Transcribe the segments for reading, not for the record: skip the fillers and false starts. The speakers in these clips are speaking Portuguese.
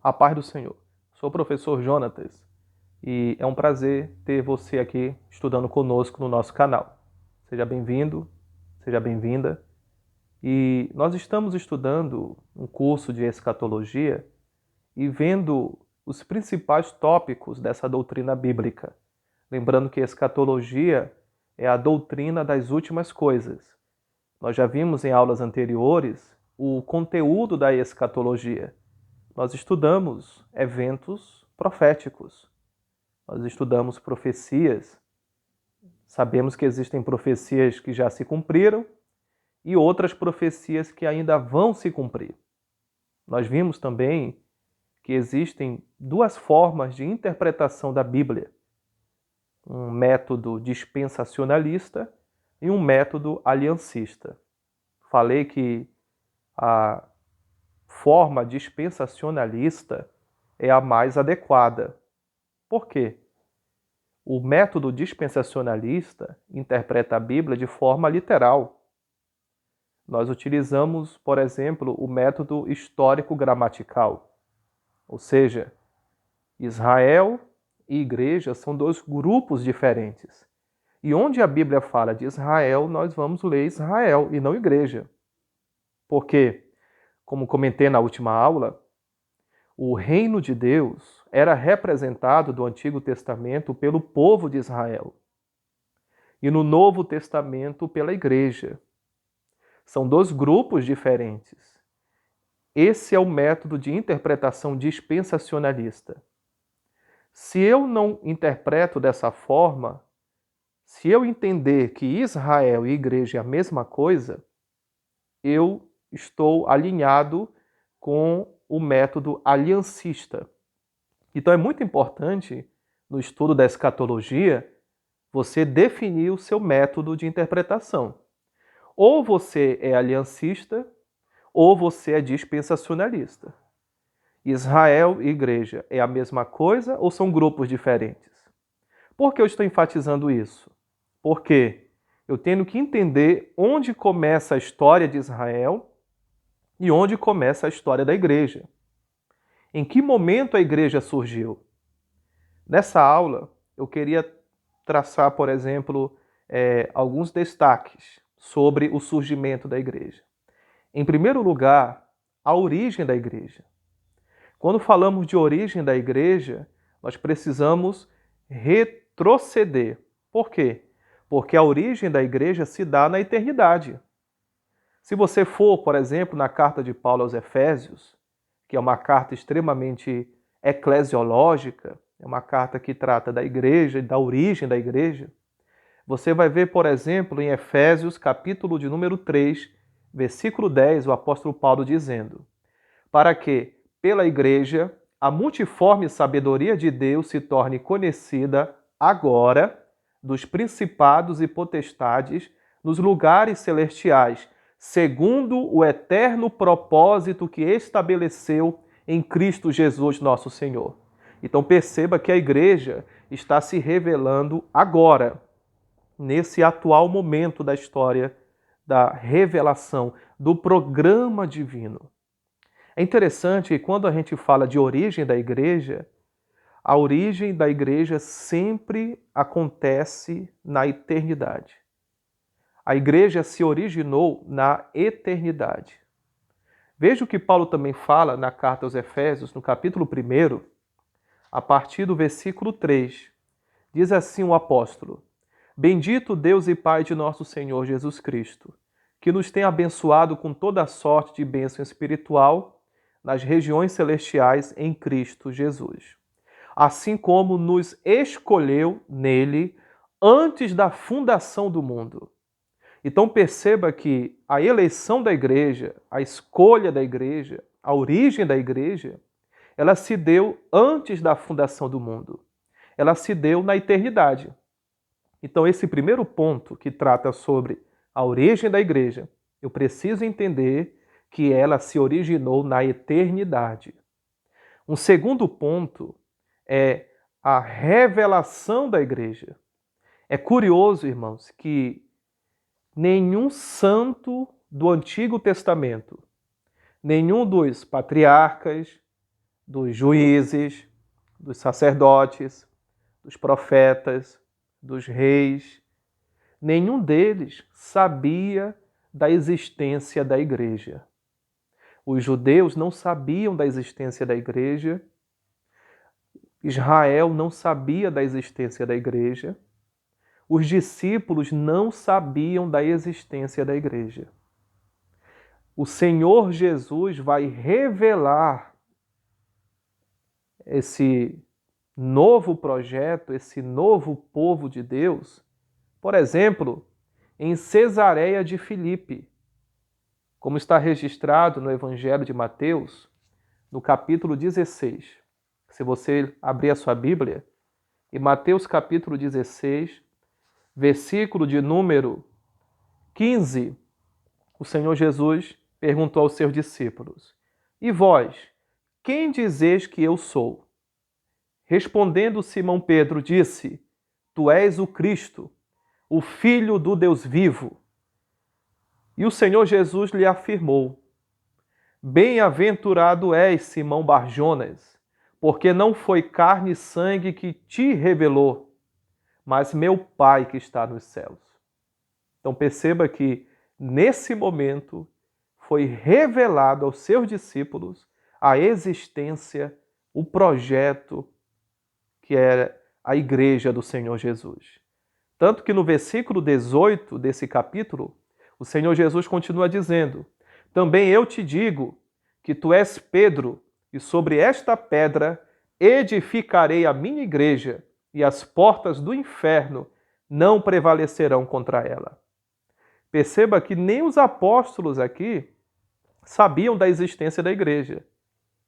A paz do Senhor. Sou o professor Jonatas e é um prazer ter você aqui estudando conosco no nosso canal. Seja bem-vindo, seja bem-vinda. E nós estamos estudando um curso de escatologia e vendo os principais tópicos dessa doutrina bíblica. Lembrando que escatologia é a doutrina das últimas coisas. Nós já vimos em aulas anteriores o conteúdo da escatologia. Nós estudamos eventos proféticos, nós estudamos profecias, sabemos que existem profecias que já se cumpriram e outras profecias que ainda vão se cumprir. Nós vimos também que existem duas formas de interpretação da Bíblia, um método dispensacionalista e um método aliancista. Falei que a forma dispensacionalista é a mais adequada. Por quê? O método dispensacionalista interpreta a Bíblia de forma literal. Nós utilizamos, por exemplo, o método histórico-gramatical, ou seja, Israel e igreja são dois grupos diferentes. E onde a Bíblia fala de Israel, nós vamos ler Israel e não igreja. Por quê? Como comentei na última aula, o reino de Deus era representado do Antigo Testamento pelo povo de Israel e no Novo Testamento pela igreja. São dois grupos diferentes. Esse é o método de interpretação dispensacionalista. Se eu não interpreto dessa forma, se eu entender que Israel e igreja é a mesma coisa, eu estou alinhado com o método aliancista. Então é muito importante, no estudo da escatologia, você definir o seu método de interpretação. Ou você é aliancista, ou você é dispensacionalista. Israel e igreja é a mesma coisa ou são grupos diferentes? Por que eu estou enfatizando isso? Porque eu tenho que entender onde começa a história de Israel e onde começa a história da igreja. Em que momento a igreja surgiu? Nessa aula, eu queria traçar, por exemplo, alguns destaques sobre o surgimento da igreja. Em primeiro lugar, a origem da igreja. Quando falamos de origem da igreja, nós precisamos retroceder. Por quê? Porque a origem da igreja se dá na eternidade. Se você for, por exemplo, na carta de Paulo aos Efésios, que é uma carta extremamente eclesiológica, é uma carta que trata da igreja e da origem da igreja, você vai ver, por exemplo, em Efésios, capítulo de número 3, versículo 10, o apóstolo Paulo dizendo: para que, pela igreja, a multiforme sabedoria de Deus se torne conhecida agora dos principados e potestades nos lugares celestiais, segundo o eterno propósito que estabeleceu em Cristo Jesus, nosso Senhor. Então perceba que a igreja está se revelando agora, nesse atual momento da história da revelação, do programa divino. É interessante que quando a gente fala de origem da igreja, a origem da igreja sempre acontece na eternidade. A igreja se originou na eternidade. Veja o que Paulo também fala na carta aos Efésios, no capítulo 1, a partir do versículo 3. Diz assim o apóstolo: bendito Deus e Pai de nosso Senhor Jesus Cristo, que nos tem abençoado com toda a sorte de bênção espiritual nas regiões celestiais em Cristo Jesus, assim como nos escolheu nele antes da fundação do mundo. Então perceba que a eleição da igreja, a escolha da igreja, a origem da igreja, ela se deu antes da fundação do mundo. Ela se deu na eternidade. Então esse primeiro ponto que trata sobre a origem da igreja, eu preciso entender que ela se originou na eternidade. Um segundo ponto é a revelação da igreja. É curioso, irmãos, que nenhum santo do Antigo Testamento, nenhum dos patriarcas, dos juízes, dos sacerdotes, dos profetas, dos reis. Nenhum deles sabia da existência da igreja. Os judeus não sabiam da existência da igreja. Israel não sabia da existência da igreja. Os discípulos não sabiam da existência da igreja. O Senhor Jesus vai revelar esse novo projeto, esse novo povo de Deus, por exemplo, em Cesareia de Filipe, como está registrado no Evangelho de Mateus, no capítulo 16. Se você abrir a sua Bíblia, em Mateus capítulo 16, versículo de número 15, o Senhor Jesus perguntou aos seus discípulos: E vós, quem dizeis que eu sou? Respondendo Simão Pedro, disse: Tu és o Cristo, o Filho do Deus vivo. E o Senhor Jesus lhe afirmou: Bem-aventurado és, Simão Barjonas, porque não foi carne e sangue que te revelou, mas meu Pai que está nos céus. Então perceba que, nesse momento, foi revelado aos seus discípulos a existência, o projeto que era a igreja do Senhor Jesus. Tanto que no versículo 18 desse capítulo, o Senhor Jesus continua dizendo: Também eu te digo que tu és Pedro, e sobre esta pedra edificarei a minha igreja, e as portas do inferno não prevalecerão contra ela. Perceba que nem os apóstolos aqui sabiam da existência da igreja.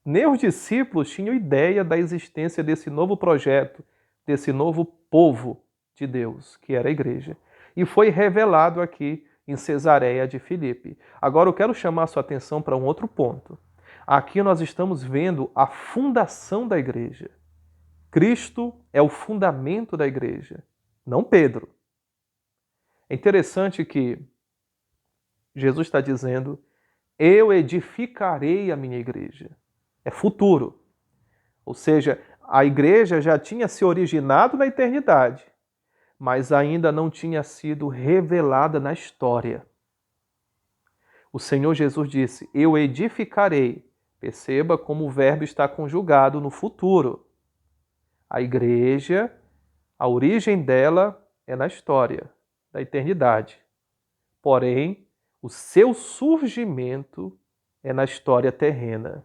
Nem os discípulos tinham ideia da existência desse novo projeto, desse novo povo de Deus, que era a igreja. E foi revelado aqui em Cesareia de Filipe. Agora eu quero chamar a sua atenção para um outro ponto. Aqui nós estamos vendo a fundação da igreja. Cristo é o fundamento da igreja, não Pedro. É interessante que Jesus está dizendo: Eu edificarei a minha igreja. É futuro. Ou seja, a igreja já tinha se originado na eternidade, mas ainda não tinha sido revelada na história. O Senhor Jesus disse: Eu edificarei. Perceba como o verbo está conjugado no futuro. A igreja, a origem dela é na história, da eternidade. Porém, o seu surgimento é na história terrena.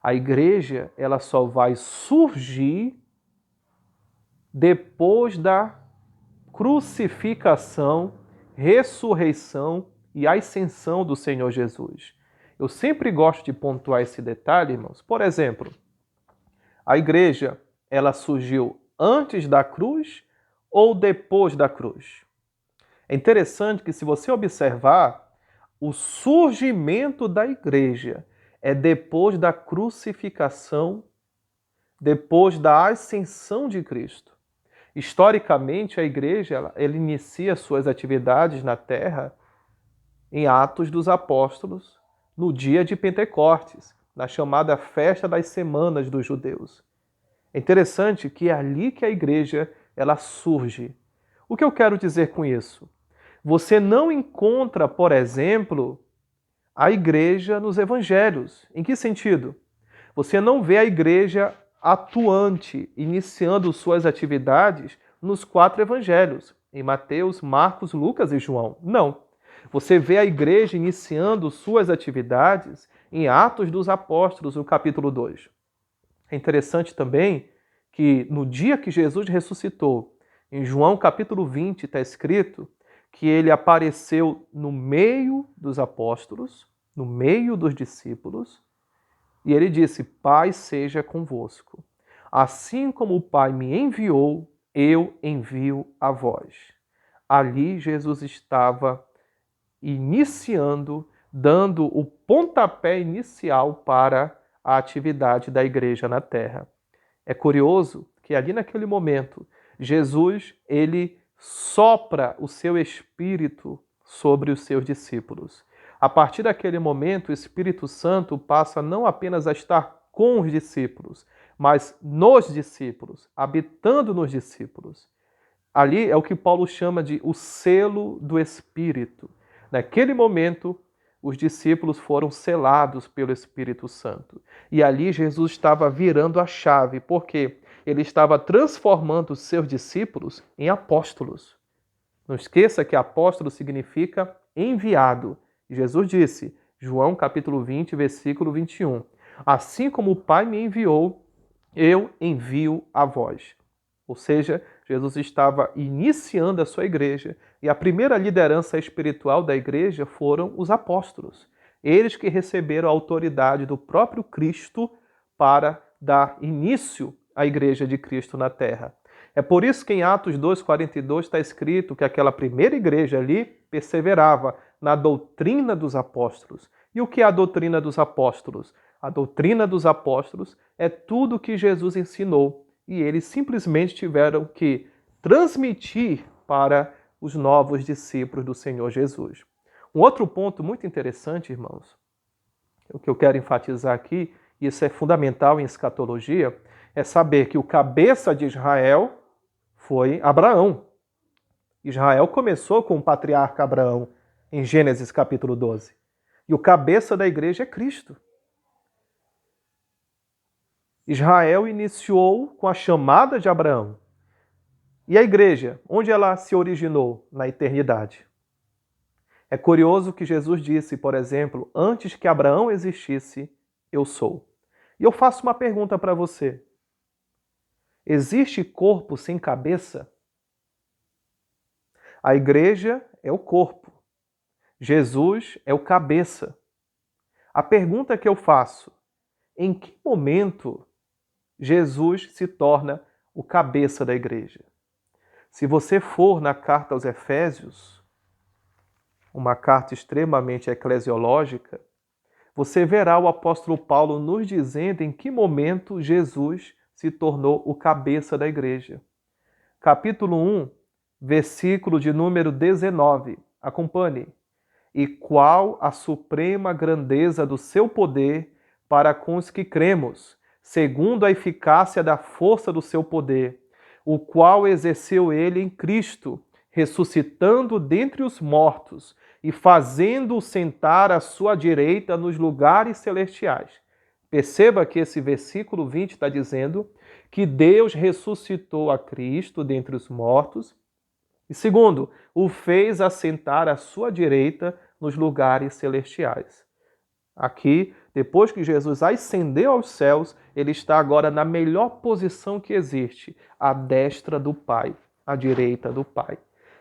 A igreja, ela só vai surgir depois da crucificação, ressurreição e ascensão do Senhor Jesus. Eu sempre gosto de pontuar esse detalhe, irmãos. Por exemplo, a igreja, ela surgiu antes da cruz ou depois da cruz? É interessante que, se você observar, o surgimento da igreja é depois da crucificação, depois da ascensão de Cristo. Historicamente, a igreja ela inicia suas atividades na terra em Atos dos Apóstolos, no dia de Pentecostes, na chamada Festa das Semanas dos Judeus. É interessante que é ali que a igreja ela surge. O que eu quero dizer com isso? Você não encontra, por exemplo, a igreja nos evangelhos. Em que sentido? Você não vê a igreja atuante, iniciando suas atividades nos 4 evangelhos, em Mateus, Marcos, Lucas e João. Não. Você vê a igreja iniciando suas atividades em Atos dos Apóstolos, no capítulo 2. É interessante também que no dia que Jesus ressuscitou, em João capítulo 20, está escrito que ele apareceu no meio dos apóstolos, no meio dos discípulos, e ele disse: Pai seja convosco. Assim como o Pai me enviou, eu envio a vós. Ali Jesus estava iniciando, dando o pontapé inicial para a atividade da igreja na terra. É curioso que ali naquele momento, Jesus, ele sopra o seu espírito sobre os seus discípulos. A partir daquele momento, o Espírito Santo passa não apenas a estar com os discípulos, mas nos discípulos, habitando nos discípulos. Ali é o que Paulo chama de o selo do Espírito. Naquele momento, os discípulos foram selados pelo Espírito Santo. E ali Jesus estava virando a chave, porque ele estava transformando os seus discípulos em apóstolos. Não esqueça que apóstolo significa enviado. Jesus disse, João capítulo 20, versículo 21, assim como o Pai me enviou, eu envio a vós. Ou seja, Jesus estava iniciando a sua igreja e a primeira liderança espiritual da igreja foram os apóstolos. Eles que receberam a autoridade do próprio Cristo para dar início à igreja de Cristo na terra. É por isso que em Atos 2,42 está escrito que aquela primeira igreja ali perseverava na doutrina dos apóstolos. E o que é a doutrina dos apóstolos? A doutrina dos apóstolos é tudo o que Jesus ensinou e eles simplesmente tiveram que transmitir para os novos discípulos do Senhor Jesus. Um outro ponto muito interessante, irmãos, o que eu quero enfatizar aqui, e isso é fundamental em escatologia, é saber que o cabeça de Israel foi Abraão. Israel começou com o patriarca Abraão, em Gênesis capítulo 12. E o cabeça da igreja é Cristo. Israel iniciou com a chamada de Abraão. E a igreja, onde ela se originou? Na eternidade. É curioso que Jesus disse, por exemplo, antes que Abraão existisse, eu sou. E eu faço uma pergunta para você. Existe corpo sem cabeça? A igreja é o corpo. Jesus é o cabeça. A pergunta que eu faço, em que momento Jesus se torna o cabeça da igreja? Se você for na carta aos Efésios, uma carta extremamente eclesiológica, você verá o apóstolo Paulo nos dizendo em que momento Jesus se tornou o cabeça da igreja. Capítulo 1, versículo de número 19. Acompanhe. E qual a suprema grandeza do seu poder para com os que cremos, segundo a eficácia da força do seu poder, o qual exerceu ele em Cristo, ressuscitando dentre os mortos e fazendo-o sentar à sua direita nos lugares celestiais. Perceba que esse versículo 20 está dizendo que Deus ressuscitou a Cristo dentre os mortos e, segundo, o fez assentar à sua direita nos lugares celestiais. Aqui, depois que Jesus ascendeu aos céus, ele está agora na melhor posição que existe, à destra do Pai, à direita do Pai.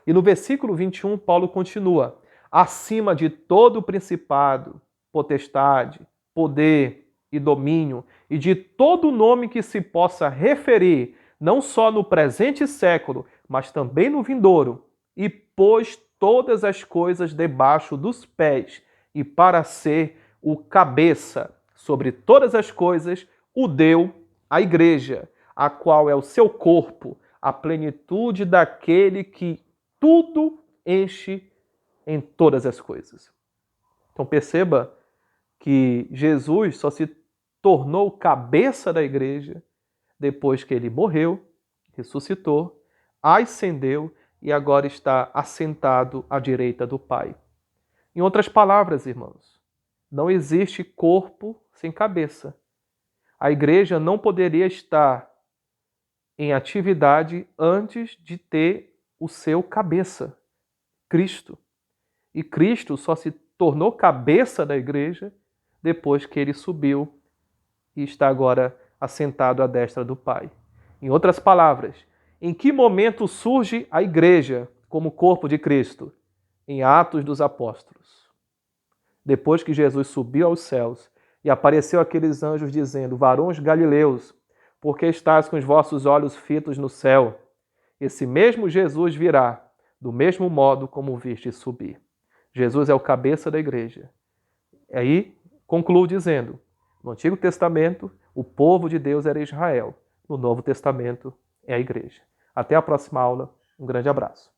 E no versículo 21, Paulo continua, acima de todo principado, potestade, poder e domínio, e de todo nome que se possa referir, não só no presente século, mas também no vindouro, e pôs todas as coisas debaixo dos pés, e para ser o cabeça sobre todas as coisas, o deu à igreja, a qual é o seu corpo, a plenitude daquele que tudo enche em todas as coisas. Então perceba que Jesus só se tornou cabeça da igreja depois que ele morreu, ressuscitou, ascendeu e agora está assentado à direita do Pai. Em outras palavras, irmãos, não existe corpo sem cabeça. A igreja não poderia estar em atividade antes de ter o seu cabeça, Cristo. E Cristo só se tornou cabeça da igreja depois que ele subiu e está agora assentado à destra do Pai. Em outras palavras, em que momento surge a igreja como corpo de Cristo? Em Atos dos Apóstolos. Depois que Jesus subiu aos céus e apareceu aqueles anjos dizendo, varões galileus, por que estáis com os vossos olhos fitos no céu? Esse mesmo Jesus virá, do mesmo modo como o viste subir. Jesus é o cabeça da igreja. Aí concluo dizendo, no Antigo Testamento, o povo de Deus era Israel. No Novo Testamento, é a igreja. Até a próxima aula. Um grande abraço.